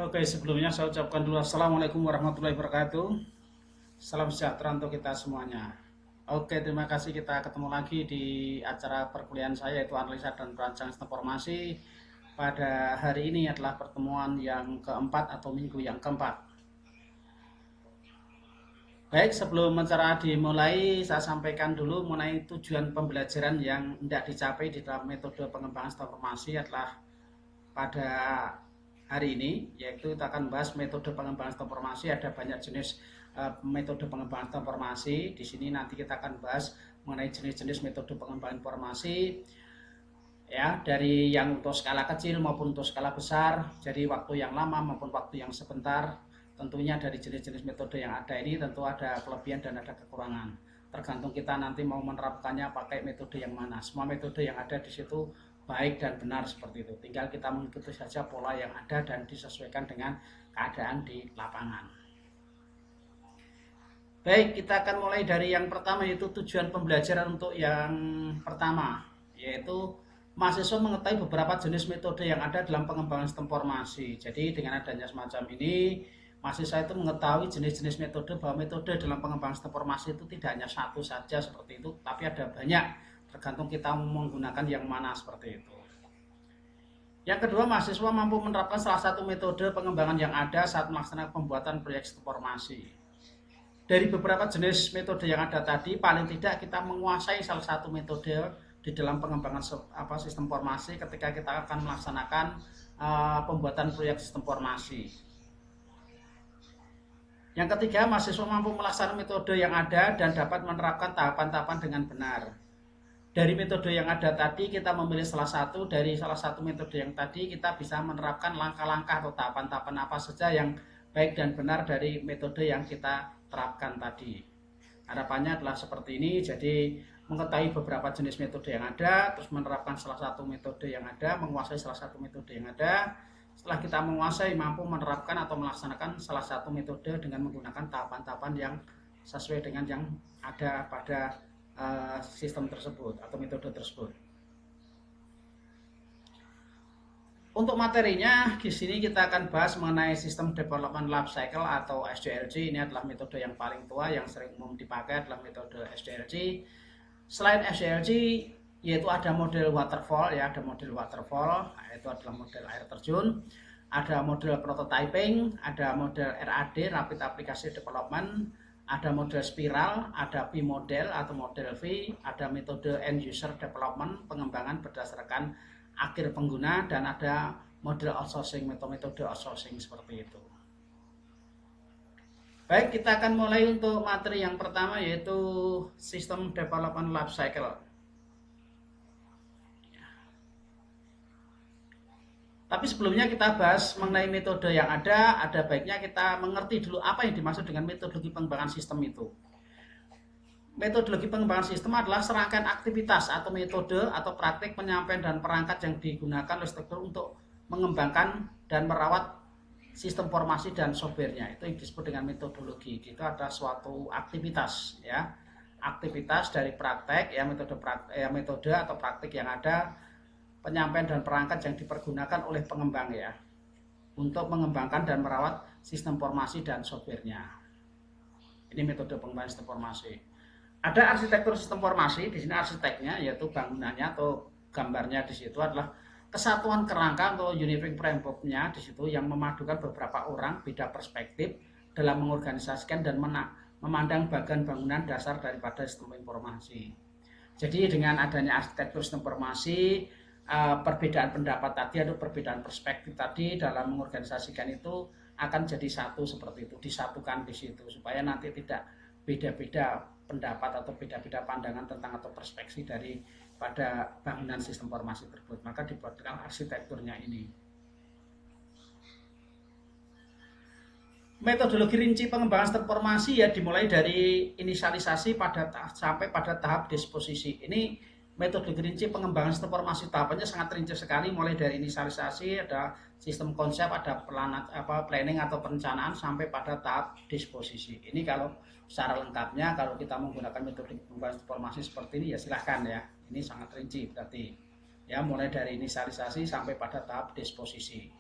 Oke, sebelumnya saya ucapkan dulu Assalamualaikum warahmatullahi wabarakatuh. Salam sejahtera untuk kita semuanya. Oke, terima kasih kita ketemu lagi di acara perkuliahan saya yaitu analisa dan perancang sistem informasi. Pada hari ini adalah pertemuan yang keempat atau minggu yang keempat. Baik, sebelum acara dimulai, saya sampaikan dulu mengenai tujuan pembelajaran yang tidak dicapai di dalam metode pengembangan sistem informasi adalah pada hari ini, yaitu kita akan bahas metode pengembangan sistem informasi. Ada banyak jenis metode pengembangan sistem informasi. Di sini nanti kita akan bahas mengenai jenis-jenis metode pengembangan informasi, ya, dari yang untuk skala kecil maupun untuk skala besar, jadi waktu yang lama maupun waktu yang sebentar. Tentunya dari jenis-jenis metode yang ada ini tentu ada kelebihan dan ada kekurangan. Tergantung kita nanti mau menerapkannya pakai metode yang mana. Semua metode yang ada di situ baik dan benar seperti itu. Tinggal kita mengikuti saja pola yang ada dan disesuaikan dengan keadaan di lapangan. Baik, kita akan mulai dari yang pertama, yaitu tujuan pembelajaran untuk yang pertama, yaitu mahasiswa mengetahui beberapa jenis metode yang ada dalam pengembangan sistem informasi. Jadi dengan adanya semacam ini, mahasiswa itu mengetahui jenis-jenis metode, bahwa metode dalam pengembangan sistem informasi itu tidak hanya satu saja seperti itu, tapi ada banyak, tergantung kita menggunakan yang mana seperti itu. Yang kedua, mahasiswa mampu menerapkan salah satu metode pengembangan yang ada saat melaksanakan pembuatan proyek sistem informasi. Dari beberapa jenis metode yang ada tadi, paling tidak kita menguasai salah satu metode di dalam pengembangan sistem informasi ketika kita akan melaksanakan pembuatan proyek sistem informasi. Yang ketiga, mahasiswa mampu melaksanakan metode yang ada dan dapat menerapkan tahapan-tahapan dengan benar. Dari metode yang ada tadi, kita memilih salah satu. Dari salah satu metode yang tadi, kita bisa menerapkan langkah-langkah atau tahapan-tahapan apa saja yang baik dan benar dari metode yang kita terapkan tadi. Harapannya adalah seperti ini. Jadi mengetahui beberapa jenis metode yang ada, terus menerapkan salah satu metode yang ada, menguasai salah satu metode yang ada. Setelah kita menguasai, mampu menerapkan atau melaksanakan salah satu metode dengan menggunakan tahapan-tahapan yang sesuai dengan yang ada pada sistem tersebut atau metode tersebut. Untuk materinya, di sini kita akan bahas mengenai sistem development life cycle atau SDLC. Ini adalah metode yang paling tua yang sering umum dipakai adalah metode SDLC. Selain SDLC, yaitu ada model waterfall, ya, ada model waterfall, itu adalah model air terjun. Ada model prototyping, ada model RAD, Rapid Application Development, ada model spiral, ada P model atau model V, ada metode end user development, pengembangan berdasarkan akhir pengguna, dan ada model outsourcing, metode outsourcing seperti itu. Baik, kita akan mulai untuk materi yang pertama, yaitu sistem development life cycle. Tapi sebelumnya kita bahas mengenai metode yang ada baiknya kita mengerti dulu apa yang dimaksud dengan metodologi pengembangan sistem itu. Metodologi pengembangan sistem adalah serangkaian aktivitas atau metode atau praktik penyampaian dan perangkat yang digunakan oleh struktur untuk mengembangkan dan merawat sistem informasi dan softwarenya. Itu yang disebut dengan metodologi. Itu adalah suatu aktivitas, ya, aktivitas dari praktek, ya, metode atau praktik yang ada, penyampaian dan perangkat yang dipergunakan oleh pengembang, ya, untuk mengembangkan dan merawat sistem informasi dan softwarenya. Ini metode pengembangan sistem informasi. Ada arsitektur sistem informasi. Di sini arsiteknya, yaitu bangunannya atau gambarnya di situ adalah kesatuan kerangka atau unifying framework-nya di situ yang memadukan beberapa orang beda perspektif dalam mengorganisasikan dan memandang bagian bangunan dasar daripada sistem informasi. Jadi dengan adanya arsitektur sistem informasi, perbedaan pendapat tadi atau perbedaan perspektif tadi dalam mengorganisasikan itu akan jadi satu seperti itu, disatukan di situ supaya nanti tidak beda-beda pendapat atau beda-beda pandangan tentang atau perspektif dari pada bangunan sistem informasi tersebut. Maka dibuatkan arsitekturnya ini. Metodologi rinci pengembangan sistem informasi, ya, dimulai dari inisialisasi sampai pada tahap disposisi. Ini metode rinci pengembangan sistem informasi, tahapannya sangat rinci sekali, mulai dari inisialisasi, ada sistem konsep, ada planning atau perencanaan, sampai pada tahap disposisi. Ini kalau secara lengkapnya, kalau kita menggunakan metode pengembangan informasi seperti ini, ya silahkan, ya, ini sangat rinci berarti, ya, mulai dari inisialisasi sampai pada tahap disposisi.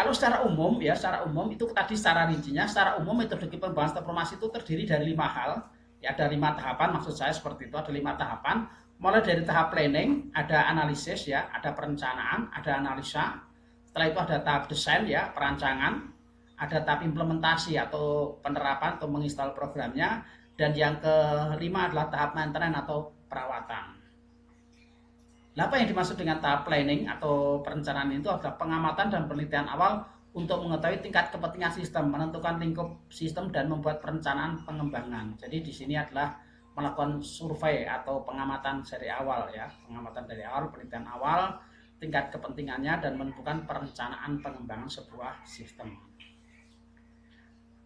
Kalau secara umum ya, secara umum itu tadi secara rincinya, secara umum metodologi pengembangan sistem informasi itu terdiri dari 5 hal. Ya, ada 5 tahapan, maksud saya seperti itu, ada 5 tahapan. Mulai dari tahap planning, ada analisis ya, ada perencanaan, ada analisa. Setelah itu ada tahap desain ya, perancangan, ada tahap implementasi atau penerapan atau menginstal programnya, dan yang kelima adalah tahap maintenance atau perawatan. Apa yang dimaksud dengan tahap planning atau perencanaan itu adalah pengamatan dan penelitian awal untuk mengetahui tingkat kepentingan sistem, menentukan lingkup sistem dan membuat perencanaan pengembangan. Jadi di sini adalah melakukan survei atau pengamatan dari awal ya, pengamatan dari awal, penelitian awal, tingkat kepentingannya dan menentukan perencanaan pengembangan sebuah sistem.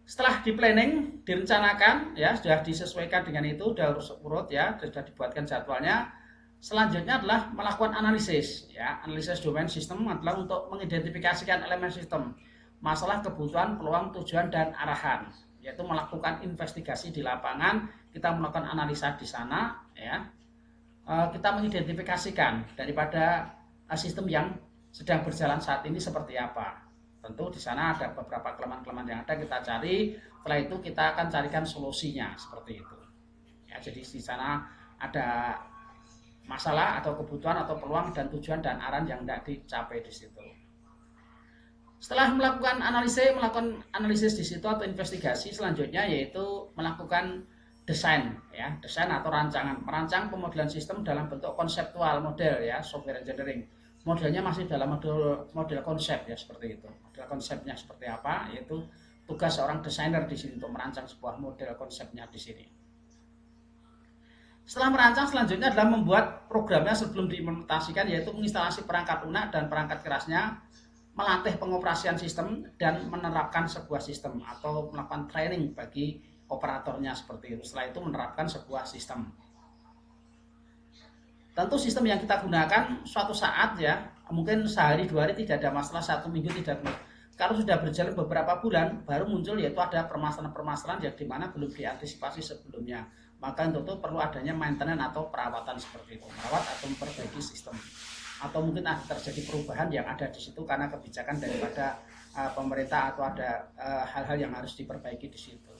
Setelah di planning, direncanakan ya, sudah disesuaikan dengan itu, sudah urut ya, sudah dibuatkan jadwalnya. Selanjutnya adalah melakukan analisis ya. Analisis domain sistem adalah untuk mengidentifikasikan elemen sistem, masalah, kebutuhan, peluang, tujuan, dan arahan, yaitu melakukan investigasi di lapangan. Kita melakukan analisa di sana ya. Kita mengidentifikasikan daripada sistem yang sedang berjalan saat ini seperti apa. Tentu di sana ada beberapa kelemahan-kelemahan yang ada, kita cari. Setelah itu kita akan carikan solusinya seperti itu ya. Jadi di sana ada masalah atau kebutuhan atau peluang dan tujuan dan arahan yang tidak dicapai di situ. Setelah melakukan analisis di situ atau investigasi, selanjutnya yaitu melakukan desain ya, desain atau rancangan, merancang pemodelan sistem dalam bentuk konseptual model ya, software engineering. Modelnya masih dalam model konsep ya, seperti itu. Model konsepnya seperti apa, yaitu tugas seorang desainer di sini untuk merancang sebuah model konsepnya di sini. Setelah merancang, selanjutnya adalah membuat programnya sebelum diimplementasikan, yaitu menginstalasi perangkat lunak dan perangkat kerasnya, melatih pengoperasian sistem, dan menerapkan sebuah sistem atau melakukan training bagi operatornya seperti itu. Setelah itu menerapkan sebuah sistem. Tentu sistem yang kita gunakan suatu saat ya, mungkin sehari 2 hari tidak ada masalah, 1 minggu tidak ada. Kalau sudah berjalan beberapa bulan, baru muncul yaitu ada permasalahan-permasalahan yang dimana belum diantisipasi sebelumnya. Maka untuk itu perlu adanya maintenance atau perawatan seperti itu, merawat atau memperbaiki sistem. Atau mungkin ada terjadi perubahan yang ada di situ karena kebijakan daripada pemerintah atau ada hal-hal yang harus diperbaiki di situ.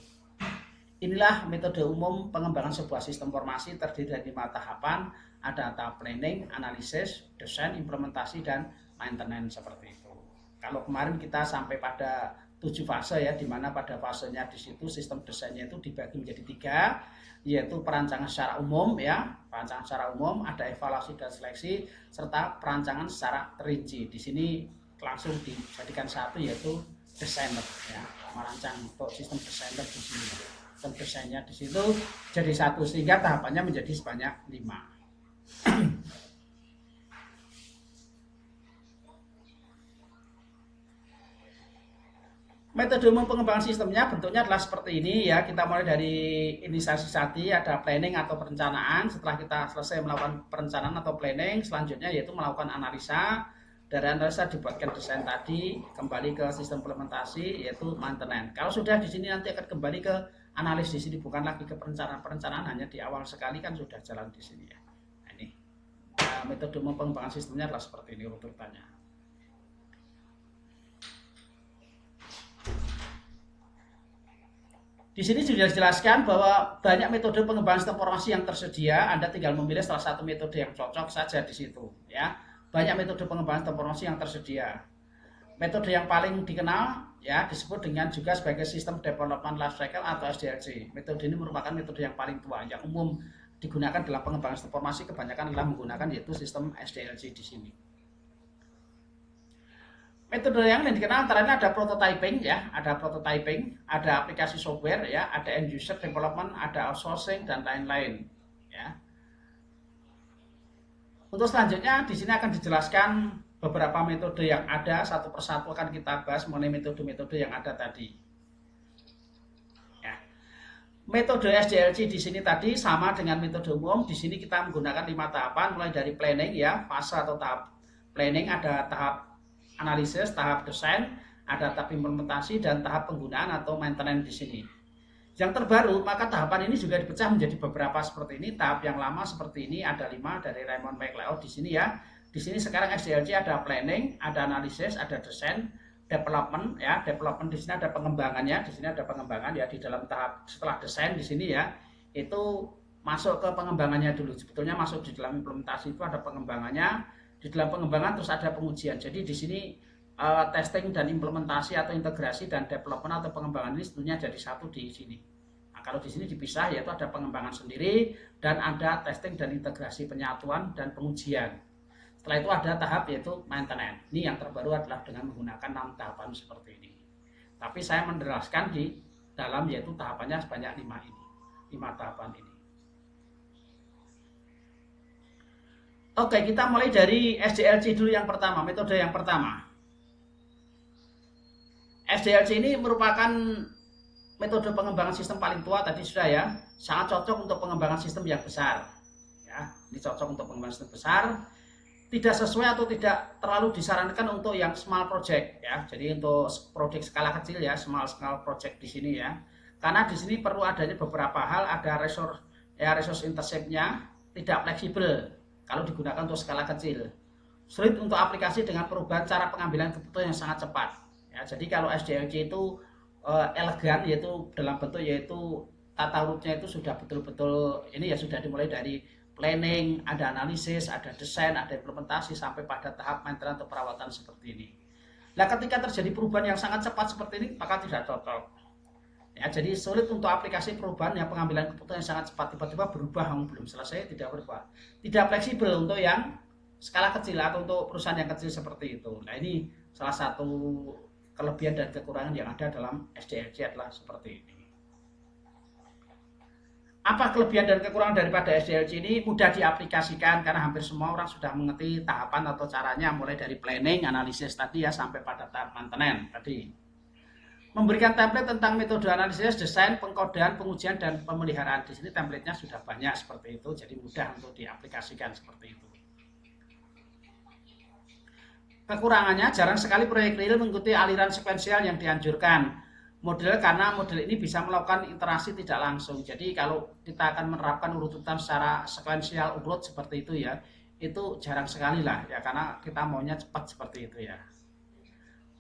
Inilah metode umum pengembangan sebuah sistem informasi, terdiri dari 5 tahapan. Ada tahap planning, analisis, desain, implementasi, dan maintenance seperti itu. Kalau kemarin kita sampai pada 7 fase ya, di mana pada fasenya di situ sistem desainnya itu dibagi menjadi 3, yaitu perancangan secara umum ya, perancangan secara umum, ada evaluasi dan seleksi, serta perancangan secara terinci. Di sini langsung dijadikan satu, yaitu desainer ya, merancang untuk sistem desainer di sini. Sistem desainnya di situ jadi satu, sehingga tahapannya menjadi sebanyak 5. Metode umum pengembangan sistemnya bentuknya adalah seperti ini ya. Kita mulai dari inisiasi tadi, ada planning atau perencanaan. Setelah kita selesai melakukan perencanaan atau planning, selanjutnya yaitu melakukan analisa. Dari analisa dibuatkan desain tadi, kembali ke sistem implementasi yaitu maintenance. Kalau sudah di sini nanti akan kembali ke analis di sini, bukan lagi ke perencanaan. Perencanaan hanya di awal sekali kan sudah jalan di sini ya. Nah, ini metode umum pengembangan sistemnya adalah seperti ini urutannya. Di sini sudah dijelaskan bahwa banyak metode pengembangan sistem informasi yang tersedia. Anda tinggal memilih salah satu metode yang cocok saja di situ, ya. Banyak metode pengembangan sistem informasi yang tersedia. Metode yang paling dikenal ya disebut dengan juga sebagai System Development Lifecycle atau SDLC. Metode ini merupakan metode yang paling tua, yang umum digunakan dalam pengembangan sistem informasi, kebanyakan adalah menggunakan yaitu sistem SDLC di sini. Metode yang dikenal antara lain ada prototyping ya, ada aplikasi software ya, ada end user development, ada outsourcing dan lain-lain ya. Untuk selanjutnya di sini akan dijelaskan beberapa metode yang ada, satu persatu akan kita bahas mengenai metode-metode yang ada tadi. Ya. Metode SDLC di sini tadi sama dengan metode umum. Di sini kita menggunakan 5 tahapan, mulai dari planning ya, fase atau tahap planning, ada tahap analisis, tahap desain, ada tahap implementasi, dan tahap penggunaan atau maintenance di sini. Yang terbaru, maka tahapan ini juga dipecah menjadi beberapa seperti ini. Tahap yang lama seperti ini ada 5 dari Raymond McLeod di sini ya. Di sini sekarang SDLC ada planning, ada analisis, ada desain, development ya, development di sini ada pengembangannya, di sini ada pengembangan ya di dalam tahap setelah desain di sini ya, itu masuk ke pengembangannya dulu. Sebetulnya masuk di dalam implementasi itu ada pengembangannya, di dalam pengembangan terus ada pengujian. Jadi di sini testing dan implementasi atau integrasi dan development atau pengembangan ini sebetulnya jadi satu di sini. Nah, kalau di sini dipisah yaitu ada pengembangan sendiri dan ada testing dan integrasi penyatuan dan pengujian. Setelah itu ada tahap yaitu maintenance. Ini yang terbaru adalah dengan menggunakan 6 tahapan seperti ini. Tapi saya menjelaskan di dalam yaitu tahapannya sebanyak 5 ini. 5 tahapan ini. Oke, kita mulai dari SDLC dulu yang pertama, metode yang pertama. SDLC ini merupakan metode pengembangan sistem paling tua tadi sudah ya. Sangat cocok untuk pengembangan sistem yang besar. Ya, ini cocok untuk pengembangan sistem besar. Tidak sesuai atau tidak terlalu disarankan untuk yang small project ya. Jadi untuk project skala kecil ya, small scale project di sini ya. Karena di sini perlu adanya beberapa hal, ada resource intercept-nya tidak fleksibel kalau digunakan untuk skala kecil. Sulit untuk aplikasi dengan perubahan cara pengambilan keputusan yang sangat cepat. Ya, jadi kalau SDLC itu elegan yaitu dalam bentuk yaitu tata urutnya itu sudah betul-betul ini ya sudah dimulai dari planning, ada analisis, ada desain, ada implementasi sampai pada tahap maintenance atau perawatan seperti ini. Nah, ketika terjadi perubahan yang sangat cepat seperti ini, maka tidak cocok. Ya, jadi sulit untuk aplikasi perubahan yang pengambilan keputusan yang sangat cepat tiba-tiba berubah, belum selesai tidak berubah. Tidak fleksibel untuk yang skala kecil atau untuk perusahaan yang kecil seperti itu. Nah, ini salah satu kelebihan dan kekurangan yang ada dalam SDLC adalah seperti ini. Apa kelebihan dan kekurangan daripada SDLC ini? Mudah diaplikasikan karena hampir semua orang sudah mengerti tahapan atau caranya mulai dari planning, analisis tadi ya sampai pada tahap maintenance tadi. Memberikan template tentang metode analisis, desain, pengkodean, pengujian dan pemeliharaan. Di sini template-nya sudah banyak seperti itu, jadi mudah untuk diaplikasikan seperti itu. Kekurangannya jarang sekali proyek real mengikuti aliran sekuensial yang dianjurkan. Karena model ini bisa melakukan interaksi tidak langsung. Jadi kalau kita akan menerapkan urutan secara sekuensial urut seperti itu ya, itu jarang sekali lah ya karena kita maunya cepat seperti itu ya.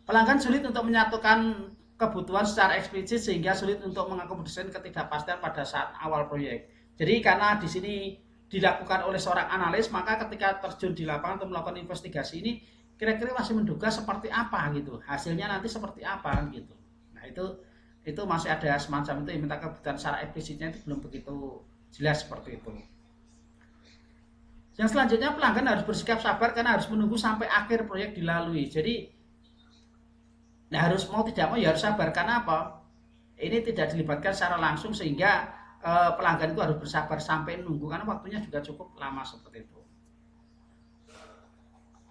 Pelanggan sulit untuk menyatukan kebutuhan secara eksplisit sehingga sulit untuk mengakomodasi ketidakpastian pada saat awal proyek. Jadi karena di sini dilakukan oleh seorang analis, maka ketika terjun di lapangan untuk melakukan investigasi ini kira-kira masih menduga seperti apa gitu. Hasilnya nanti seperti apa gitu. Itu masih ada semacam itu yang minta kebutuhan secara eksplisitnya itu belum begitu jelas seperti itu. Yang selanjutnya pelanggan harus bersikap sabar karena harus menunggu sampai akhir proyek dilalui. Jadi harus mau tidak mau ya harus sabar karena apa? Ini tidak dilibatkan secara langsung sehingga pelanggan itu harus bersabar sampai nunggu karena waktunya juga cukup lama seperti itu.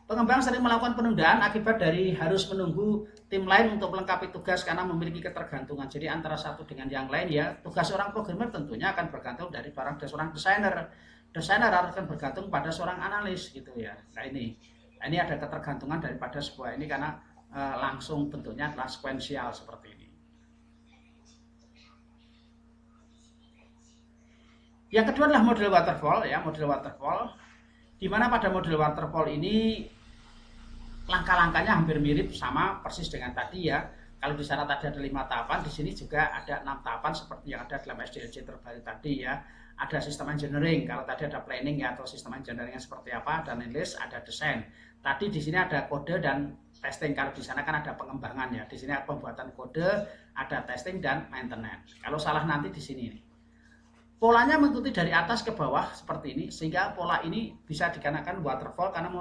Pengembang sering melakukan penundaan akibat dari harus menunggu tim lain untuk melengkapi tugas karena memiliki ketergantungan. Jadi antara satu dengan yang lain ya, tugas seorang programmer tentunya akan bergantung dari barang seorang desainer. Desainer akan bergantung pada seorang analis gitu ya. Nah ini ada ketergantungan daripada sebuah ini karena langsung bentuknya adalah sekuensial seperti ini. Yang kedua adalah model waterfall ya, model waterfall. Di mana pada model waterfall ini langkah-langkahnya hampir mirip sama persis dengan tadi ya. Kalau di sana tadi ada 5 tahapan, di sini juga ada 6 tahapan seperti yang ada dalam SDLC terbaru tadi ya. Ada sistem engineering, kalau tadi ada planning ya atau sistem engineeringnya seperti apa, ada analysis, ada desain. Tadi di sini ada kode dan testing. Kalau di sana kan ada pengembangan ya. Di sini ada pembuatan kode, ada testing dan maintenance. Kalau salah nanti di sini nih. Polanya mengikuti dari atas ke bawah seperti ini, sehingga pola ini bisa dikenakan waterfall karena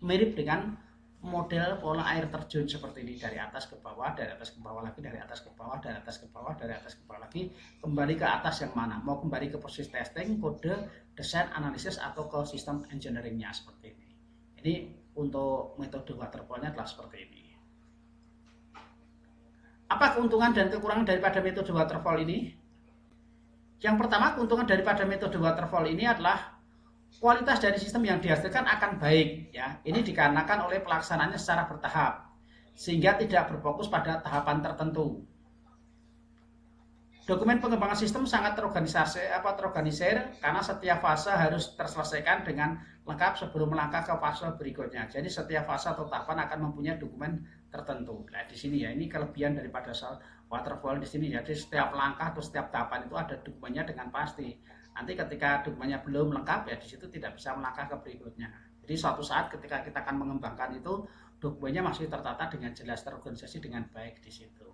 mirip dengan model pola air terjun seperti ini, dari atas ke bawah, dari atas ke bawah lagi, dari atas ke bawah, dari atas ke bawah, dari atas ke bawah lagi, kembali ke atas yang mana? Mau kembali ke proses testing, kode, desain, analisis atau ke sistem engineeringnya seperti ini. Ini untuk metode waterfallnya adalah seperti ini. Apa keuntungan dan kekurangan daripada metode waterfall ini? Yang pertama, keuntungan daripada metode waterfall ini adalah kualitas dari sistem yang dihasilkan akan baik ya. Ini dikarenakan oleh pelaksanaannya secara bertahap sehingga tidak berfokus pada tahapan tertentu. Dokumen pengembangan sistem sangat terorganisir karena setiap fase harus terselesaikan dengan lengkap sebelum melangkah ke fase berikutnya. Jadi setiap fase atau tahapan akan mempunyai dokumen tertentu. Nah, di sini ya, ini kelebihan daripada waterfall di sini. Jadi setiap langkah atau setiap tahapan itu ada dokumennya dengan pasti. Nanti ketika dokumennya belum lengkap ya di situ tidak bisa melangkah ke berikutnya. Jadi suatu saat ketika kita akan mengembangkan itu dokumennya masih tertata dengan jelas, terorganisasi dengan baik di situ.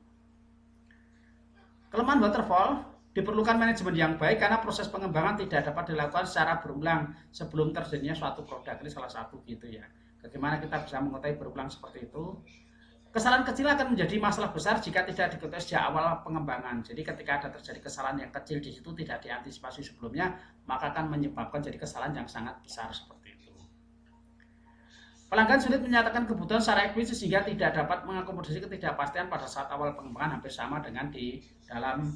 Kelemahan waterfall, diperlukan manajemen yang baik karena proses pengembangan tidak dapat dilakukan secara berulang sebelum terjadinya suatu produk. Ini salah satu gitu ya. Bagaimana kita bisa mengetahui berulang seperti itu? Kesalahan kecil akan menjadi masalah besar jika tidak diketahui sejak awal pengembangan. Jadi ketika ada terjadi kesalahan yang kecil di situ tidak diantisipasi sebelumnya, maka akan menyebabkan jadi kesalahan yang sangat besar seperti itu. Pelanggan sulit menyatakan kebutuhan secara eksplisit sehingga tidak dapat mengakomodasi ketidakpastian pada saat awal pengembangan, hampir sama dengan di dalam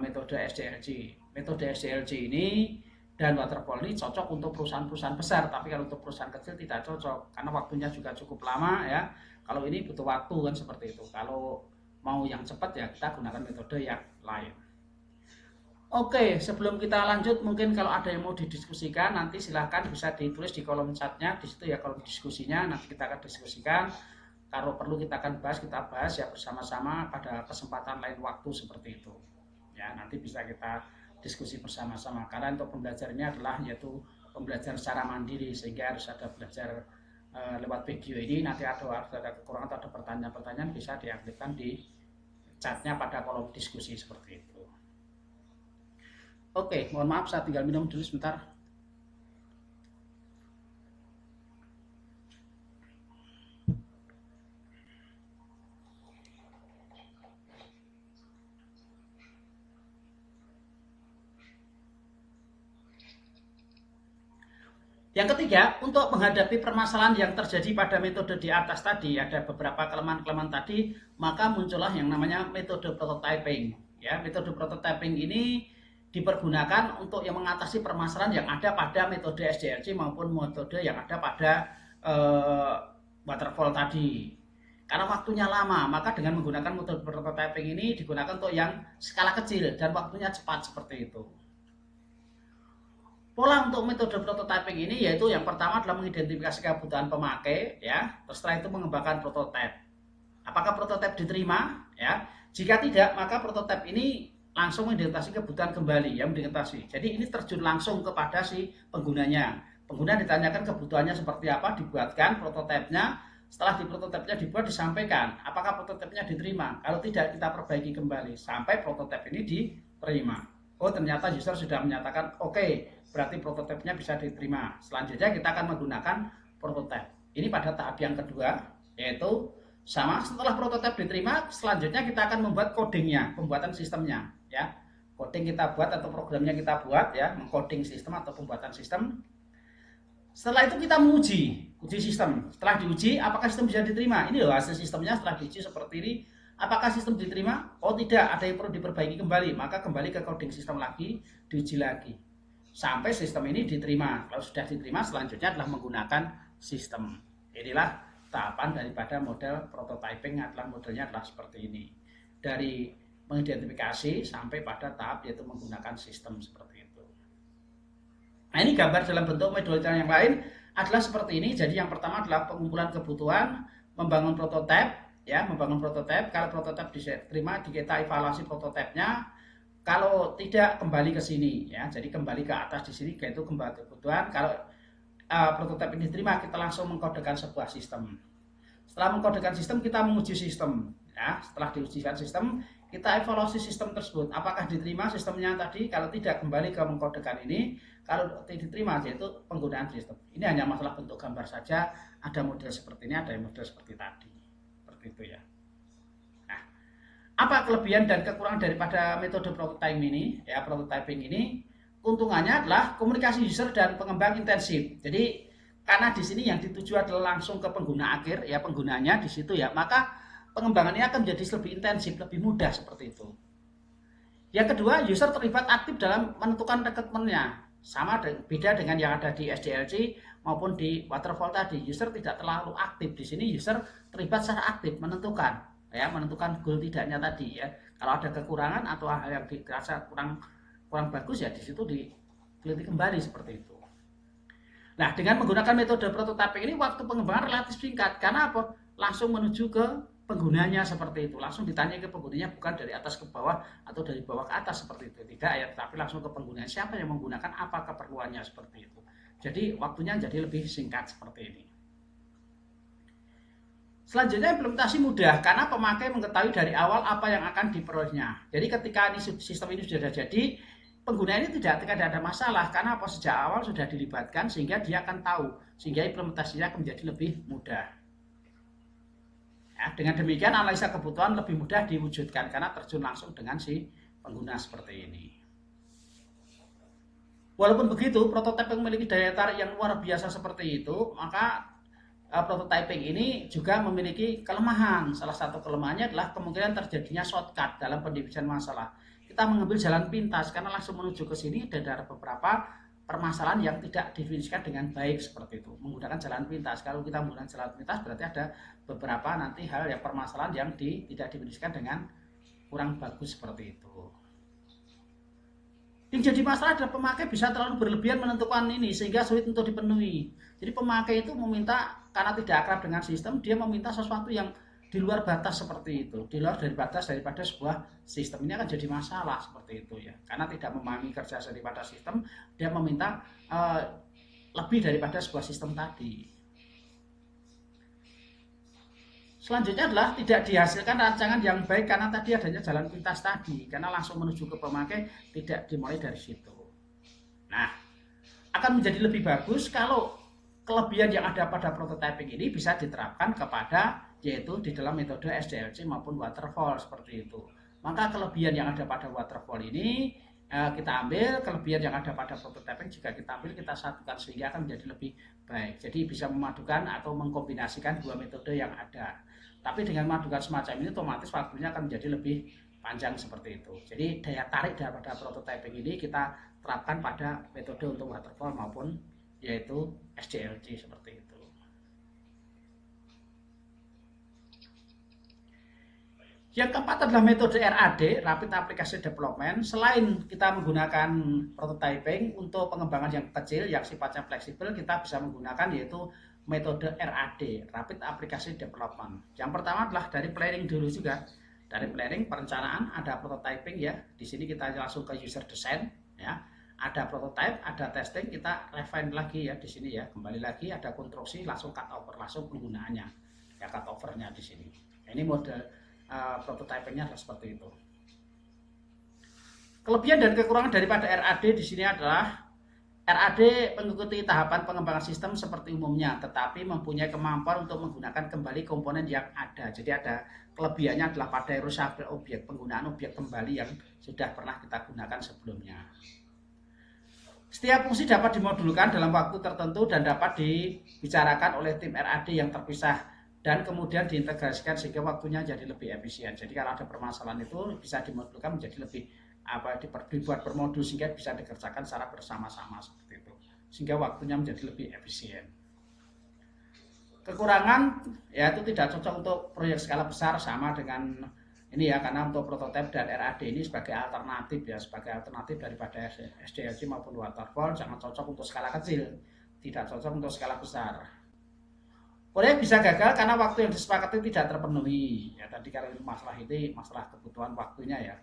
metode SDLC. Metode SDLC ini dan waterfall ini cocok untuk perusahaan-perusahaan besar, tapi kalau untuk perusahaan kecil tidak cocok karena waktunya juga cukup lama ya. Kalau ini butuh waktu kan seperti itu. Kalau mau yang cepat ya kita gunakan metode yang lain. Oke, sebelum kita lanjut, mungkin kalau ada yang mau didiskusikan, nanti silahkan bisa ditulis di kolom chatnya, di situ ya kolom diskusinya, nanti kita akan diskusikan. Kalau perlu kita akan bahas, kita bahas ya bersama-sama pada kesempatan lain waktu seperti itu. Ya, nanti bisa kita diskusi bersama-sama. Karena untuk pembelajarannya adalah yaitu pembelajaran secara mandiri, sehingga harus ada belajar lewat video ini. Nanti ada kekurangan atau ada pertanyaan-pertanyaan bisa diaktifkan di chatnya pada kolom diskusi seperti itu. Oke, mohon maaf saya tinggal minum dulu sebentar. Yang ketiga, untuk menghadapi permasalahan yang terjadi pada metode di atas tadi, ada beberapa kelemahan-kelemahan tadi, maka muncullah yang namanya metode prototyping. Ya, metode prototyping ini dipergunakan untuk yang mengatasi permasalahan yang ada pada metode SDLC maupun metode yang ada pada waterfall tadi. Karena waktunya lama, maka dengan menggunakan metode prototyping ini digunakan untuk yang skala kecil dan waktunya cepat seperti itu. Pola untuk metode prototyping ini yaitu yang pertama adalah mengidentifikasi kebutuhan pemakai, ya. Terus setelah itu mengembangkan prototipe. Apakah prototipe diterima? Ya. Jika tidak, maka prototipe ini langsung mengidentifikasi kebutuhan kembali, ya, mengidentifikasi. Jadi ini terjun langsung kepada si penggunanya. Pengguna ditanyakan kebutuhannya seperti apa, dibuatkan prototipenya. Setelah di prototipenya dibuat, disampaikan. Apakah prototipenya diterima? Kalau tidak, kita perbaiki kembali sampai prototipe ini diterima. Oh, ternyata user sudah menyatakan oke, berarti prototipenya bisa diterima. Selanjutnya kita akan menggunakan prototipe. Ini pada tahap yang kedua, yaitu sama setelah prototipe diterima, selanjutnya kita akan membuat codingnya, pembuatan sistemnya, ya. Coding kita buat atau programnya kita buat, ya, mengcoding sistem atau pembuatan sistem. Setelah itu kita uji sistem. Setelah diuji, apakah sistem bisa diterima? Ini loh hasil sistemnya setelah diuji seperti ini. Apakah sistem diterima? Oh tidak, ada yang perlu diperbaiki kembali. Maka kembali ke coding sistem lagi, diuji lagi. Sampai sistem ini diterima. Kalau sudah diterima, selanjutnya adalah menggunakan sistem. Inilah tahapan daripada model prototyping adalah modelnya adalah seperti ini. Dari mengidentifikasi sampai pada tahap yaitu menggunakan sistem seperti itu. Nah, ini gambar dalam bentuk model yang lain adalah seperti ini. Jadi yang pertama adalah pengumpulan kebutuhan, membangun prototipe, ya, membangun prototipe. Kalau prototipe diterima, kita evaluasi prototipenya. Kalau tidak, kembali ke sini, ya. Jadi kembali ke atas di sini, yaitu kembali kebutuhan. Kalau prototipe ini diterima, kita langsung mengkodekan sebuah sistem. Setelah mengkodekan sistem, kita menguji sistem, ya. Setelah diujikan sistem, kita evaluasi sistem tersebut. Apakah diterima sistemnya tadi? Kalau tidak, kembali ke mengkodekan ini. Kalau tidak diterima, yaitu penggunaan sistem. Ini hanya masalah bentuk gambar saja. Ada model seperti ini, ada model seperti tadi. Seperti itu ya. Nah, apa kelebihan dan kekurangan daripada metode prototyping ini? Ya, prototyping ini keuntungannya adalah komunikasi user dan pengembang intensif. Jadi karena di sini yang dituju adalah langsung ke pengguna akhir, ya, penggunanya di situ ya, maka pengembangannya akan menjadi lebih intensif, lebih mudah seperti itu. Yang kedua, user terlibat aktif dalam menentukan rekrutmennya. Sama beda dengan yang ada di SDLC maupun di waterfall tadi. User tidak terlalu aktif. Di sini user terlibat secara aktif menentukan. ya, menentukan goal tidaknya tadi ya. Kalau ada kekurangan atau hal yang dirasa kurang bagus ya di situ diteliti kembali seperti itu. Nah, dengan menggunakan metode prototyping ini waktu pengembangan relatif singkat. Karena apa? Langsung menuju ke penggunanya seperti itu. Langsung ditanya ke penggunanya, bukan dari atas ke bawah atau dari bawah ke atas seperti itu. Tidak ya, tapi langsung ke penggunanya. Siapa yang menggunakan, apa keperluannya seperti itu. Jadi waktunya jadi lebih singkat seperti ini. Selanjutnya implementasi mudah karena pemakai mengetahui dari awal apa yang akan diperolehnya. Jadi ketika sistem ini sudah jadi, pengguna ini tidak ada masalah karena apa, sejak awal sudah dilibatkan sehingga dia akan tahu, sehingga implementasinya akan menjadi lebih mudah. Ya, dengan demikian analisa kebutuhan lebih mudah diwujudkan karena terjun langsung dengan si pengguna seperti ini. Walaupun begitu, prototyping memiliki daya tarik yang luar biasa seperti itu, maka prototyping ini juga memiliki kelemahan. Salah satu kelemahannya adalah kemungkinan terjadinya shortcut dalam pendivisan masalah. Kita mengambil jalan pintas karena langsung menuju ke sini dan ada beberapa permasalahan yang tidak didefinisikan dengan baik seperti itu. Menggunakan jalan pintas. Kalau kita menggunakan jalan pintas berarti ada beberapa nanti hal yang permasalahan yang tidak didefinisikan dengan kurang bagus seperti itu. Yang jadi masalah adalah pemakai bisa terlalu berlebihan menentukan ini sehingga sulit untuk dipenuhi. Jadi pemakai itu meminta, karena tidak akrab dengan sistem, dia meminta sesuatu yang di luar batas seperti itu, di luar dari batas daripada sebuah sistem. Ini akan jadi masalah seperti itu ya, karena tidak memahami kerja daripada sistem, dia meminta lebih daripada sebuah sistem tadi. Selanjutnya adalah tidak dihasilkan rancangan yang baik karena tadi adanya jalan pintas tadi, karena langsung menuju ke pemakai, tidak dimulai dari situ. Nah, akan menjadi lebih bagus kalau kelebihan yang ada pada prototyping ini bisa diterapkan kepada, yaitu di dalam metode SDLC maupun waterfall seperti itu. Maka kelebihan yang ada pada waterfall ini kita ambil, kelebihan yang ada pada prototyping juga kita ambil, kita satukan sehingga akan menjadi lebih baik. Jadi bisa memadukan atau mengkombinasikan dua metode yang ada. Tapi dengan memadukan semacam ini otomatis waktunya akan menjadi lebih panjang seperti itu. Jadi daya tarik daripada prototyping ini kita terapkan pada metode untuk waterfall maupun yaitu SDLC seperti itu. Yang keempat adalah metode RAD, Rapid Application Development. Selain kita menggunakan prototyping untuk pengembangan yang kecil, yang sifatnya fleksibel, kita bisa menggunakan yaitu metode RAD, Rapid Application Development. Yang pertama adalah dari planning dulu juga. Dari planning, perencanaan, ada prototyping ya. Di sini kita langsung ke user design ya. Ada prototype, ada testing, kita refine lagi ya di sini ya. Kembali lagi ada konstruksi, langsung cut over, langsung penggunaannya. Ya cut overnya di sini. Ini mode prototypingnya adalah seperti itu. Kelebihan dan kekurangan daripada RAD di sini adalah RAD mengikuti tahapan pengembangan sistem seperti umumnya, tetapi mempunyai kemampuan untuk menggunakan kembali komponen yang ada. Jadi ada kelebihannya adalah pada reusable objek, penggunaan objek kembali yang sudah pernah kita gunakan sebelumnya. Setiap fungsi dapat dimodulkan dalam waktu tertentu dan dapat dibicarakan oleh tim RAD yang terpisah dan kemudian diintegrasikan sehingga waktunya jadi lebih efisien. Jadi kalau ada permasalahan itu bisa dimodulkan menjadi lebih dibuat bermodul sehingga bisa dikerjakan secara bersama-sama seperti itu. Sehingga waktunya menjadi lebih efisien. Kekurangan ya itu tidak cocok untuk proyek skala besar sama dengan ini ya, karena untuk prototipe dan RAD ini sebagai alternatif ya, sebagai alternatif daripada SDLC maupun waterfall sangat cocok untuk skala kecil, tidak cocok untuk skala besar. Proyek bisa gagal karena waktu yang disepakati tidak terpenuhi. Ya tadi karena masalah ini masalah kebutuhan waktunya ya.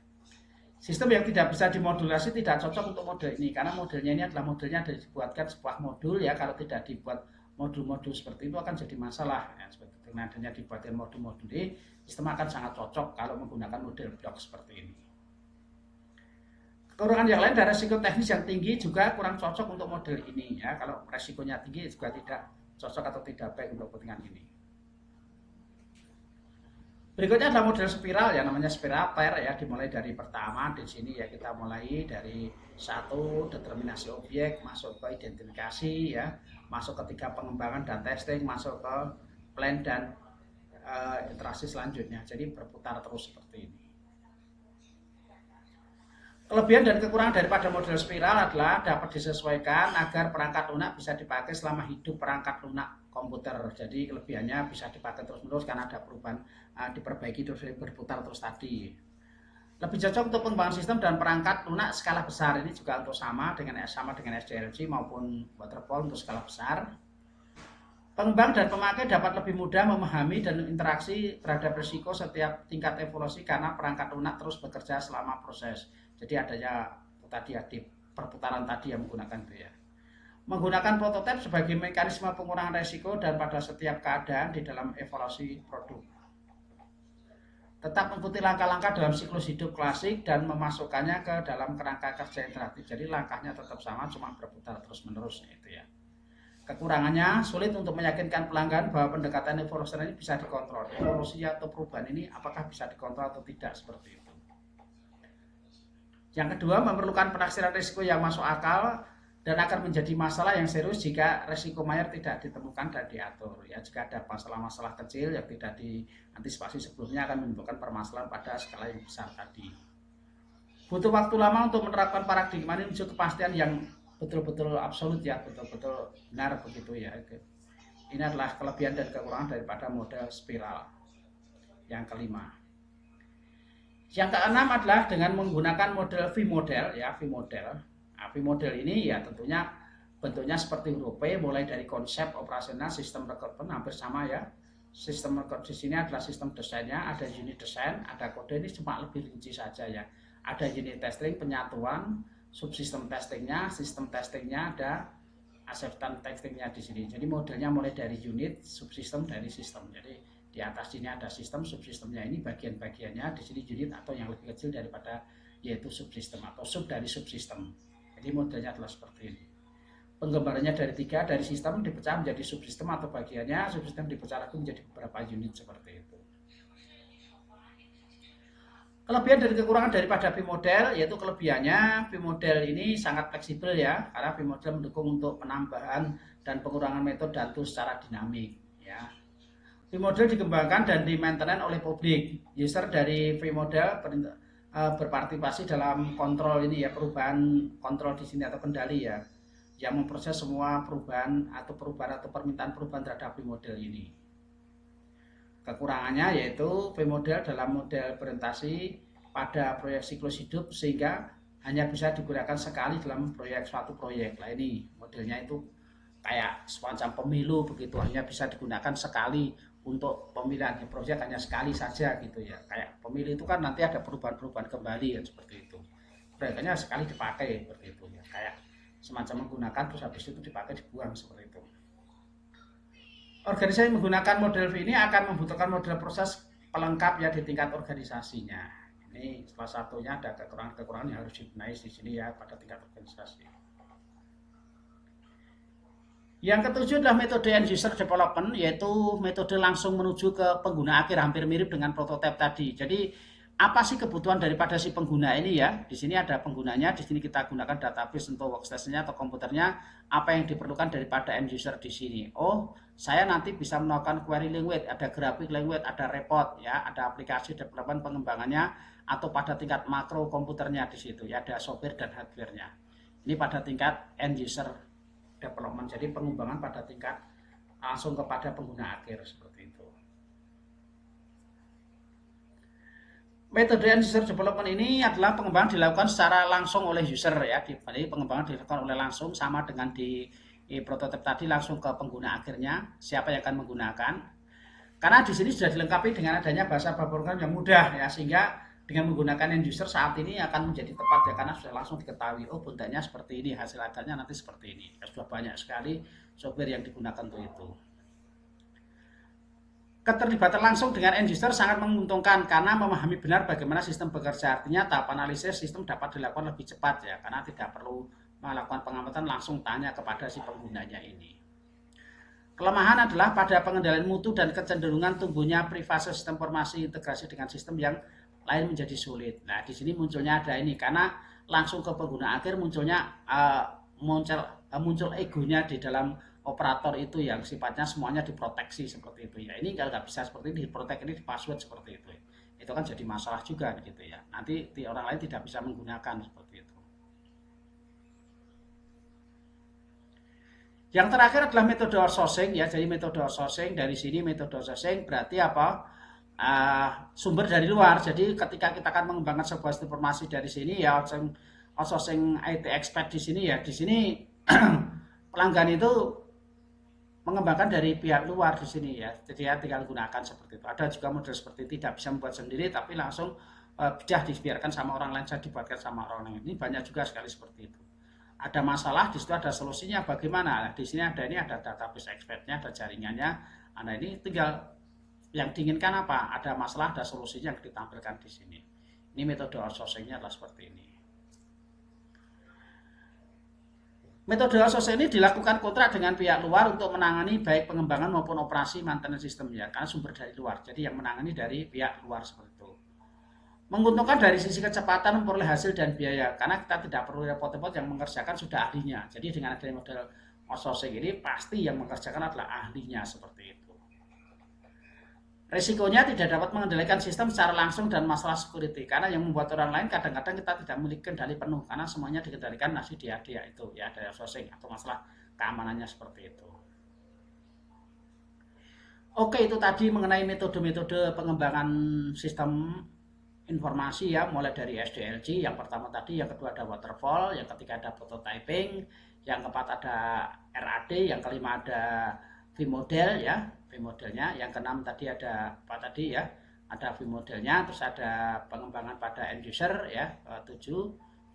Sistem yang tidak bisa dimodulasi tidak cocok untuk model ini karena modelnya ini adalah modelnya dibuatkan sebuah modul ya. Kalau tidak dibuat modul-modul seperti itu akan jadi masalah. Ya, seperti dengan adanya dibuatkan modul-modul ini, sistem akan sangat cocok kalau menggunakan model blok seperti ini. Kekurangan yang lain dari resiko teknis yang tinggi juga kurang cocok untuk model ini ya. Kalau resikonya tinggi juga tidak cocok atau tidak baik untuk kepentingan ini. Berikutnya adalah model spiral ya, namanya spiral pair ya, dimulai dari pertama di sini ya, kita mulai dari satu determinasi objek, masuk ke identifikasi ya, masuk ketika pengembangan dan testing, masuk ke plan dan iterasi selanjutnya. Jadi berputar terus seperti ini. Kelebihan dan kekurangan daripada model spiral adalah dapat disesuaikan agar perangkat lunak bisa dipakai selama hidup perangkat lunak komputer. Jadi kelebihannya bisa dipakai terus-menerus karena ada perubahan, diperbaiki terus berputar terus tadi. Lebih cocok untuk pengembangan sistem dan perangkat lunak skala besar. Ini juga untuk sama dengan SDLC maupun waterfall untuk skala besar. Pengembang dan pemakai dapat lebih mudah memahami dan interaksi terhadap risiko setiap tingkat evolusi karena perangkat lunak terus bekerja selama proses. Jadi adanya tadi perputaran tadi yang menggunakan itu ya. Menggunakan prototipe sebagai mekanisme pengurangan risiko dan pada setiap keadaan di dalam evaluasi produk. Tetap mengikuti langkah-langkah dalam siklus hidup klasik dan memasukkannya ke dalam kerangka kerja interaktif. Jadi langkahnya tetap sama, cuma berputar terus-menerus itu ya. Kekurangannya, sulit untuk meyakinkan pelanggan bahwa pendekatan evolusi ini bisa dikontrol. Evolusi atau perubahan ini apakah bisa dikontrol atau tidak, seperti itu. Yang kedua, memerlukan penaksiran risiko yang masuk akal dan akan menjadi masalah yang serius jika risiko mayor tidak ditemukan dan diatur. Ya, jika ada masalah-masalah kecil yang tidak diantisipasi sebelumnya akan menimbulkan permasalahan pada skala yang besar tadi. Butuh waktu lama untuk menerapkan paradigma ini menuju kepastian yang betul-betul absolut ya, betul-betul benar begitu ya. Ini adalah kelebihan dan kekurangan daripada model spiral. Yang kelima. Yang keenam adalah dengan menggunakan model V-model ya, V-model. Nah, V-model ini ya tentunya bentuknya seperti huruf P, mulai dari konsep operasional, sistem rekrutmen hampir sama ya. Sistem rekrut di sini adalah sistem desainnya, ada unit desain, ada kode, ini cuma lebih rinci saja ya. Ada unit testing, penyatuan, subsistem testingnya, sistem testingnya, ada acceptance testingnya di sini. Jadi modelnya mulai dari unit, subsistem, dari sistem. Jadi di atas sini ada sistem, subsistemnya ini bagian-bagiannya, di sini unit atau yang lebih kecil daripada yaitu subsistem atau sub dari subsistem. Jadi modelnya adalah seperti ini. Penggambarannya dari 3, dari sistem dipecah menjadi subsistem atau bagiannya, subsistem dipecah lagi menjadi beberapa unit seperti itu. Kelebihan dan kekurangan daripada V-model, yaitu kelebihannya V-model ini sangat fleksibel ya, karena V-model mendukung untuk penambahan dan pengurangan metode dan tools secara dinamik ya. V-model dikembangkan dan di-maintain oleh publik. User dari V-model berpartisipasi dalam kontrol ini ya, perubahan kontrol di sini atau kendali ya, yang memproses semua perubahan atau permintaan perubahan terhadap V-model ini. Kekurangannya yaitu V-model dalam model berorientasi pada proyek siklus hidup sehingga hanya bisa digunakan sekali dalam suatu proyek. Nah ini modelnya itu kayak semacam pemilu begitu, hanya bisa digunakan sekali untuk pemilihan proyek, hanya sekali saja gitu ya. Kayak pemilu itu kan nanti ada perubahan-perubahan kembali ya, seperti itu. Proyeknya sekali dipakai seperti itu ya. Kayak semacam menggunakan terus habis itu dipakai dibuang seperti itu. Organisasi menggunakan model V ini akan membutuhkan model proses pelengkap ya di tingkat organisasinya. Ini salah satunya ada kekurangan-kekurangan yang harus dibenahi di sini ya pada tingkat organisasi. Yang ketujuh adalah metode end user development, yaitu metode langsung menuju ke pengguna akhir, hampir mirip dengan prototipe tadi. Jadi apa sih kebutuhan daripada si pengguna ini ya? Di sini ada penggunanya, di sini kita gunakan database untuk workstation-nya atau komputernya. Apa yang diperlukan daripada end user di sini? Oh, saya nanti bisa melakukan query language, ada graphic language, ada report ya, ada aplikasi development pengembangannya atau pada tingkat makro komputernya di situ ya, ada software dan hardware-nya. Ini pada tingkat end user development, jadi pengembangan pada tingkat langsung kepada pengguna akhir seperti itu. Metode end user development ini adalah pengembangan dilakukan secara langsung oleh user ya, jadi pengembangan dilakukan oleh langsung sama dengan di prototipe tadi, langsung ke pengguna akhirnya, siapa yang akan menggunakan. Karena di sini sudah dilengkapi dengan adanya bahasa pemrograman yang mudah ya, sehingga dengan menggunakan end user saat ini akan menjadi tepat ya, karena sudah langsung diketahui, oh bentuknya seperti ini, hasil akhirnya nanti seperti ini. Sudah banyak sekali software yang digunakan untuk itu. Keterlibatan langsung dengan end user sangat menguntungkan karena memahami benar bagaimana sistem bekerja. Artinya tahap analisis sistem dapat dilakukan lebih cepat ya, karena tidak perlu melakukan pengamatan, langsung tanya kepada si penggunanya ini. Kelemahan adalah pada pengendalian mutu dan kecenderungan tumbuhnya privasi sistem informasi integrasi dengan sistem yang lain menjadi sulit. Nah, di sini munculnya ada ini karena langsung ke pengguna akhir munculnya muncul egonya di dalam operator itu yang sifatnya semuanya diproteksi seperti itu ya. Ini kalau nggak bisa seperti ini, diprotek, ini di password seperti itu. Itu kan jadi masalah juga gitu ya. Nanti orang lain tidak bisa menggunakan seperti itu. Yang terakhir adalah metode outsourcing ya. Jadi metode outsourcing dari sini metode outsourcing berarti apa? Sumber dari luar. Jadi ketika kita akan mengembangkan sebuah informasi dari sini ya outsourcing IT expert di sini ya. Di sini pelanggan itu mengembangkan dari pihak luar di sini ya. Jadi ya tinggal gunakan seperti itu. Ada juga model seperti tidak bisa membuat sendiri tapi langsung sudah dibiarkan sama orang lain, saya dibuatkan sama orang lain. Ini banyak juga sekali seperti itu. Ada masalah di situ ada solusinya bagaimana. Nah, di sini ada database expertnya, ada jaringannya. Nah, ini tinggal yang diinginkan apa? Ada masalah, ada solusinya yang ditampilkan di sini. Ini metode outsourcingnya adalah seperti ini. Metode outsourcing ini dilakukan kontrak dengan pihak luar untuk menangani baik pengembangan maupun operasi maintenance system ya, karena sumber dari luar. Jadi yang menangani dari pihak luar seperti itu. Menguntungkan dari sisi kecepatan memperoleh hasil dan biaya, karena kita tidak perlu repot-repot yang mengerjakan sudah ahlinya. Jadi dengan adanya model outsourcing ini pasti yang mengerjakan adalah ahlinya seperti itu. Risikonya tidak dapat mengendalikan sistem secara langsung dan masalah security, karena yang membuat orang lain kadang-kadang kita tidak memiliki kendali penuh karena semuanya dikendalikan nasi dia itu ya, dari outsourcing atau masalah keamanannya seperti itu. Oke, itu tadi mengenai metode-metode pengembangan sistem informasi ya, mulai dari SDLC yang pertama tadi, yang kedua ada waterfall, yang ketiga ada prototyping, yang keempat ada RAD, yang kelima ada V-model ya, V-modelnya, yang keenam tadi ada apa tadi ya, ada V-modelnya, terus ada pengembangan pada end user ya, 7,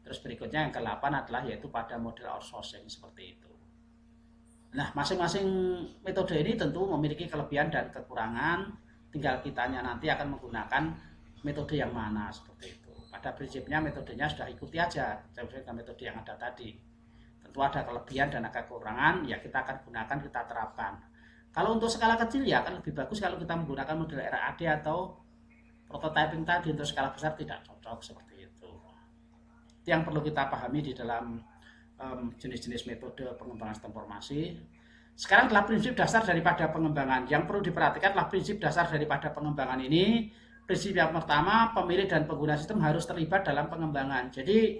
terus berikutnya yang ke-8 adalah yaitu pada model outsourcing seperti itu. Nah, masing-masing metode ini tentu memiliki kelebihan dan kekurangan, tinggal kitanya nanti akan menggunakan metode yang mana seperti itu. Pada prinsipnya metodenya sudah ikuti aja sesuai dengan metode yang ada tadi. Tentu ada kelebihan dan ada kekurangan, ya kita akan gunakan, kita terapkan. Kalau untuk skala kecil ya akan lebih bagus kalau kita menggunakan model RAD atau prototyping tadi. Untuk skala besar tidak cocok seperti itu. Itu yang perlu kita pahami di dalam jenis-jenis metode pengembangan sistem informasi. Sekarang adalah prinsip dasar daripada pengembangan. Yang perlu diperhatikan adalah prinsip dasar daripada pengembangan ini. Prinsip yang pertama, pemilik dan pengguna sistem harus terlibat dalam pengembangan. Jadi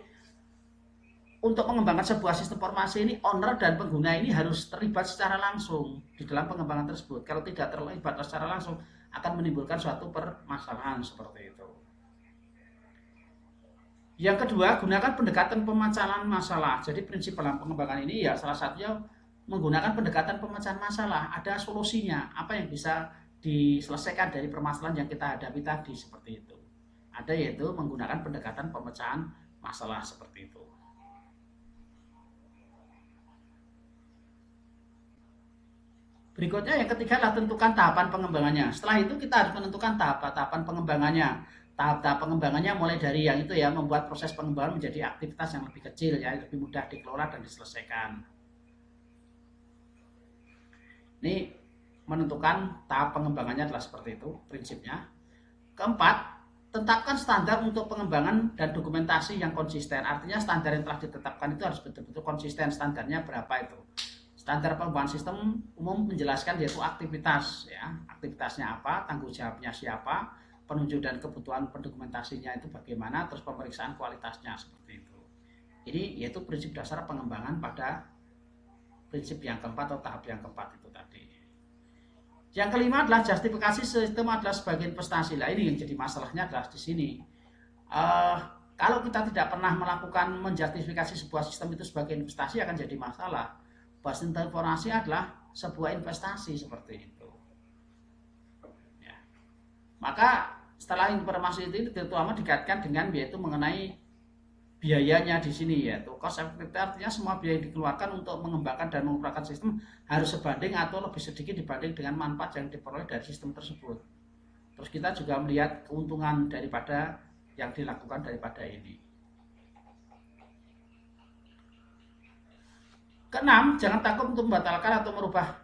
untuk mengembangkan sebuah sistem informasi ini, owner dan pengguna ini harus terlibat secara langsung di dalam pengembangan tersebut. Kalau tidak terlibat secara langsung, akan menimbulkan suatu permasalahan seperti itu. Yang kedua, gunakan pendekatan pemecahan masalah. Jadi prinsip dalam pengembangan ini ya salah satunya menggunakan pendekatan pemecahan masalah. Ada solusinya, apa yang bisa diselesaikan dari permasalahan yang kita hadapi tadi seperti itu. Ada yaitu menggunakan pendekatan pemecahan masalah seperti itu. Berikutnya yang ketiga adalah tentukan tahapan pengembangannya. Setelah itu kita harus menentukan tahapan pengembangannya. Tahap-tahap pengembangannya mulai dari yang itu ya, membuat proses pengembangan menjadi aktivitas yang lebih kecil ya, lebih mudah dikelola dan diselesaikan. Ini menentukan tahap pengembangannya adalah seperti itu prinsipnya. Keempat, tetapkan standar untuk pengembangan dan dokumentasi yang konsisten. Artinya standar yang telah ditetapkan itu harus betul-betul konsisten. Standarnya berapa itu? Standar pengembangan sistem umum menjelaskan yaitu aktivitas ya, aktivitasnya apa, tanggung jawabnya siapa, penunjuk dan kebutuhan pendokumentasinya itu bagaimana, terus pemeriksaan kualitasnya seperti itu. Ini yaitu prinsip dasar pengembangan pada prinsip yang keempat atau tahap yang keempat itu tadi. Yang kelima adalah justifikasi sistem adalah sebagai investasi. Lah ini yang jadi masalahnya adalah di sini. Kalau kita tidak pernah melakukan menjustifikasi sebuah sistem itu sebagai investasi akan jadi masalah. Bahwa sistem informasi adalah sebuah investasi seperti itu. Ya. Maka setelah informasi itu terutama dikaitkan dengan yaitu mengenai biayanya di sini yaitu cost effective, artinya semua biaya yang dikeluarkan untuk mengembangkan dan mengoperasikan sistem harus sebanding atau lebih sedikit dibanding dengan manfaat yang diperoleh dari sistem tersebut. Terus kita juga melihat keuntungan daripada yang dilakukan daripada ini. Keenam, jangan takut untuk membatalkan atau merubah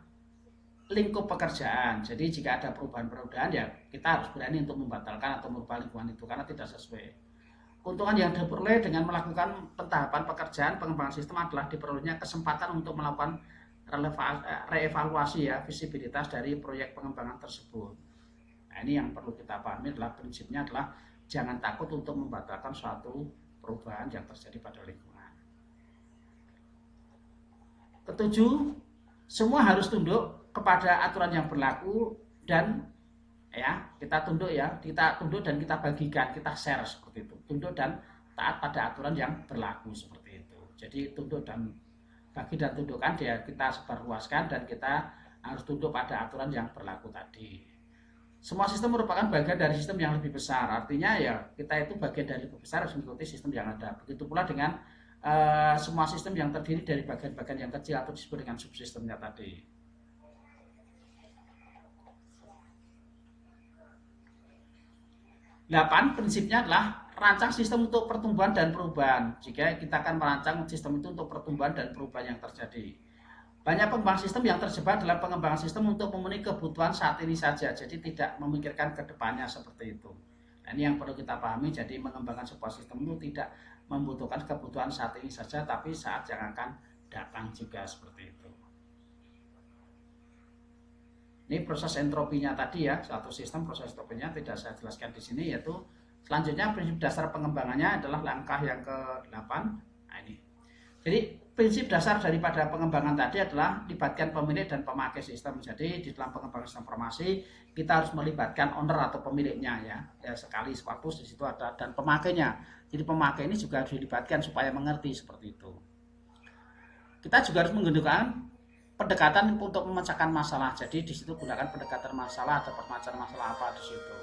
lingkup pekerjaan. Jadi jika ada perubahan-perubahan ya kita harus berani untuk membatalkan atau merubah lingkungan itu karena tidak sesuai. Keuntungan yang diperoleh dengan melakukan pentahapan pekerjaan pengembangan sistem adalah diperolehnya kesempatan untuk melakukan reevaluasi ya visibilitas dari proyek pengembangan tersebut. Nah, ini yang perlu kita pahami adalah prinsipnya adalah jangan takut untuk membatalkan suatu perubahan yang terjadi pada lingkungan. Ketujuh, semua harus tunduk kepada aturan yang berlaku dan ya kita tunduk dan kita bagikan, kita share seperti itu, tunduk dan taat pada aturan yang berlaku seperti itu. Jadi tunduk dan bagi dan tundukkan dia kita sebarluaskan dan kita harus tunduk pada aturan yang berlaku tadi. Semua sistem merupakan bagian dari sistem yang lebih besar, artinya ya kita itu bagian dari lebih besar harus mengikuti sistem yang ada. Begitu pula dengan semua sistem yang terdiri dari bagian-bagian yang kecil atau disebut dengan subsistemnya tadi. 8 prinsipnya adalah rancang sistem untuk pertumbuhan dan perubahan. Jika kita akan merancang sistem itu untuk pertumbuhan dan perubahan yang terjadi. Banyak pengembang sistem yang terjebak dalam pengembangan sistem untuk memenuhi kebutuhan saat ini saja, jadi tidak memikirkan ke depannya seperti itu. Nah, ini yang perlu kita pahami, jadi mengembangkan sebuah sistem itu tidak membutuhkan kebutuhan saat ini saja, tapi saat yang akan datang juga seperti itu. Ini proses entropinya tadi ya, satu sistem proses entropinya tidak saya jelaskan di sini, yaitu selanjutnya prinsip dasar pengembangannya adalah langkah yang ke-8. Nah ini. Jadi prinsip dasar daripada pengembangan tadi adalah libatkan pemilik dan pemakai sistem. Jadi di dalam pengembangan sistem informasi kita harus melibatkan owner atau pemiliknya ya. Ya sekali waktu di situ ada dan pemakainya. Jadi pemakai ini juga harus dilibatkan supaya mengerti seperti itu. Kita juga harus menggunakan pendekatan untuk memecahkan masalah. Jadi di situ gunakan pendekatan masalah atau permasalahan masalah apa di situ.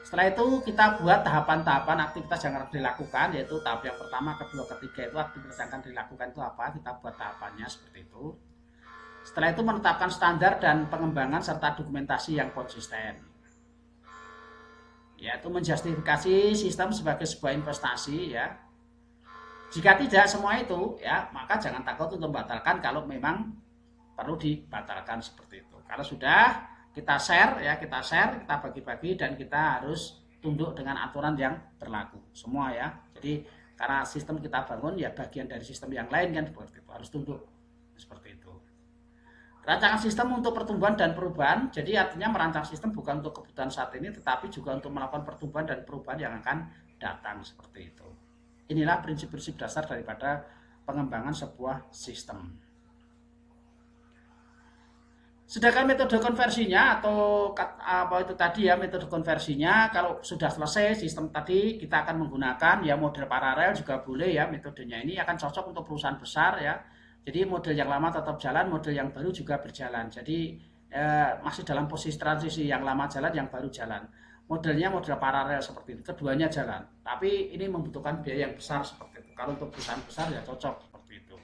Setelah itu kita buat tahapan-tahapan aktivitas yang harus dilakukan, yaitu tahap yang pertama, kedua, ketiga itu aktivitas yang akan dilakukan itu apa, kita buat tahapannya seperti itu. Setelah itu menetapkan standar dan pengembangan serta dokumentasi yang konsisten, yaitu menjustifikasi sistem sebagai sebuah investasi ya. Jika tidak semua itu ya, maka jangan takut untuk membatalkan kalau memang perlu dibatalkan seperti itu. Kalau sudah kita share ya, kita bagi-bagi dan kita harus tunduk dengan aturan yang berlaku semua ya. Jadi karena sistem kita bangun ya bagian dari sistem yang lain kan seperti itu, harus tunduk seperti itu. Rancangan sistem untuk pertumbuhan dan perubahan, jadi artinya merancang sistem bukan untuk kebutuhan saat ini tetapi juga untuk melakukan pertumbuhan dan perubahan yang akan datang seperti itu. Inilah prinsip-prinsip dasar daripada pengembangan sebuah sistem. Sedangkan metode konversinya atau apa itu tadi ya, metode konversinya kalau sudah selesai sistem tadi kita akan menggunakan ya model paralel juga boleh ya, metodenya ini akan cocok untuk perusahaan besar ya. Jadi model yang lama tetap jalan, model yang baru juga berjalan. Jadi masih dalam posisi transisi, yang lama jalan, yang baru jalan. Modelnya model paralel seperti itu, keduanya jalan. Tapi ini membutuhkan biaya yang besar seperti itu. Kalau untuk perusahaan besar ya cocok seperti itu.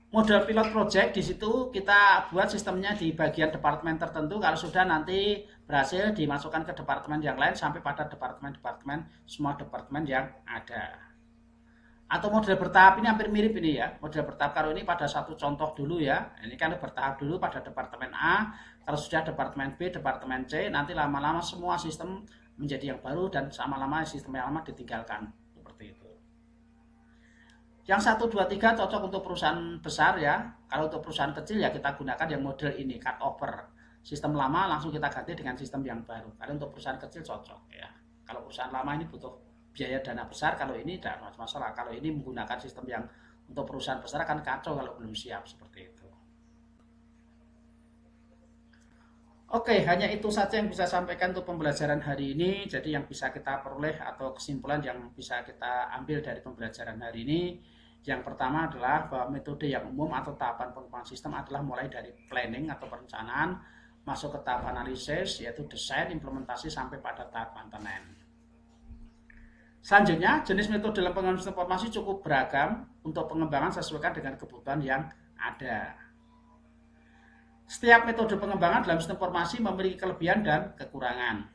Model pilot project di situ kita buat sistemnya di bagian departemen tertentu. Kalau sudah nanti berhasil dimasukkan ke departemen yang lain sampai pada departemen-departemen semua departemen yang ada. Atau model bertahap ini hampir mirip ini ya. Model bertahap kalau ini pada satu contoh dulu ya. Ini kan bertahap dulu pada departemen A. Kalau sudah departemen B, departemen C, nanti lama-lama semua sistem menjadi yang baru dan lama-lama sistem yang lama ditinggalkan. Seperti itu. Yang 1, 2, 3 cocok untuk perusahaan besar ya. Kalau untuk perusahaan kecil ya kita gunakan yang model ini, cut over. Sistem lama langsung kita ganti dengan sistem yang baru. Kalau untuk perusahaan kecil cocok ya. Kalau perusahaan lama ini butuh biaya dana besar, kalau ini tidak masalah. Kalau ini menggunakan sistem yang untuk perusahaan besar akan kacau kalau belum siap seperti itu. Oke, hanya itu saja yang bisa sampaikan untuk pembelajaran hari ini. Jadi yang bisa kita peroleh atau kesimpulan yang bisa kita ambil dari pembelajaran hari ini, yang pertama adalah bahwa metode yang umum atau tahapan pengembangan sistem adalah mulai dari planning atau perencanaan, masuk ke tahap analisis, yaitu desain, implementasi, sampai pada tahap maintenance. Selanjutnya, jenis metode dalam pengembangan sistem informasi cukup beragam untuk pengembangan sesuaikan dengan kebutuhan yang ada. Setiap metode pengembangan dalam sistem informasi memiliki kelebihan dan kekurangan.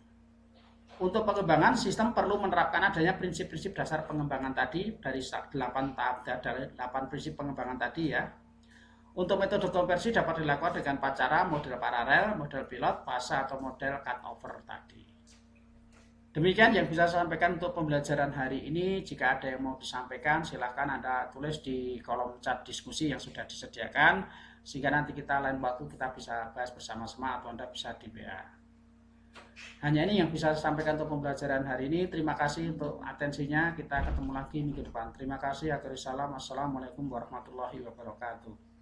Untuk pengembangan sistem perlu menerapkan adanya prinsip-prinsip dasar pengembangan tadi dari 8 tahap, dari 8 prinsip pengembangan tadi ya. Untuk metode konversi dapat dilakukan dengan cara model paralel, model pilot, fase atau model cut over tadi. Demikian yang bisa saya sampaikan untuk pembelajaran hari ini. Jika ada yang mau disampaikan, silahkan Anda tulis di kolom chat diskusi yang sudah disediakan, sehingga nanti kita lain waktu kita bisa bahas bersama-sama atau Anda bisa di WA. Hanya ini yang bisa saya sampaikan untuk pembelajaran hari ini. Terima kasih untuk atensinya. Kita ketemu lagi minggu depan. Terima kasih. Akhirul salam. Assalamualaikum warahmatullahi wabarakatuh.